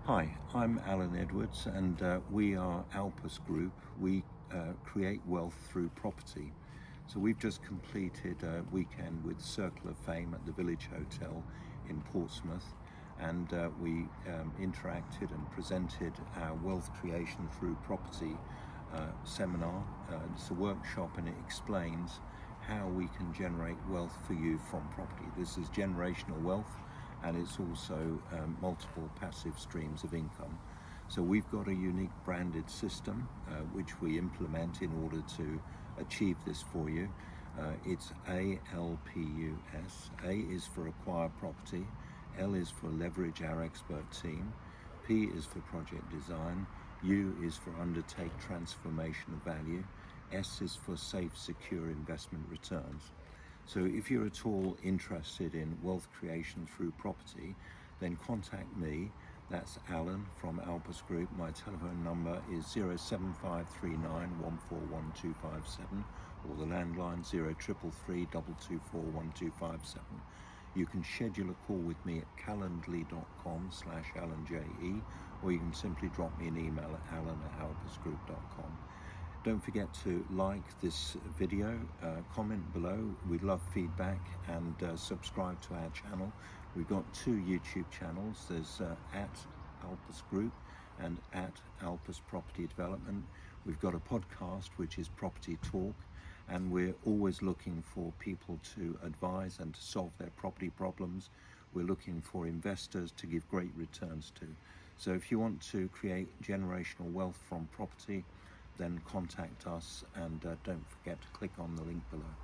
Hi, I'm Alan Edwards, and we are Alpus Group. We create wealth through property. So we've just completed a weekend with Circle of Fame at the Village Hotel in Portsmouth, and we interacted and presented our wealth creation through property seminar. It's a workshop, and it explains how we can generate wealth for you from property. This is generational wealth, and it's also multiple passive streams of income. So we've got a unique branded system which we implement in order to achieve this for you. It's ALPUS. A is for acquire property, L is for leverage our expert team, P is for project design, U is for undertake transformation of value, S is for safe, secure investment returns. So if you're at all interested in wealth creation through property, then contact me. That's Alan from Alpus Group. My telephone number is 07539141257, or the landline 0333 224 You can schedule a call with me at calendly.com/AlanJE, or you can simply drop me an email at alan@alpusgroup.com. Don't forget to like this video, comment below. We'd love feedback, and subscribe to our channel. We've got two YouTube channels. There's at Alpus Group and at Alpus Property Development. We've got a podcast which is Property Talk, and we're always looking for people to advise and to solve their property problems. We're looking for investors to give great returns to. So if you want to create generational wealth from property, then contact us, and don't forget to click on the link below.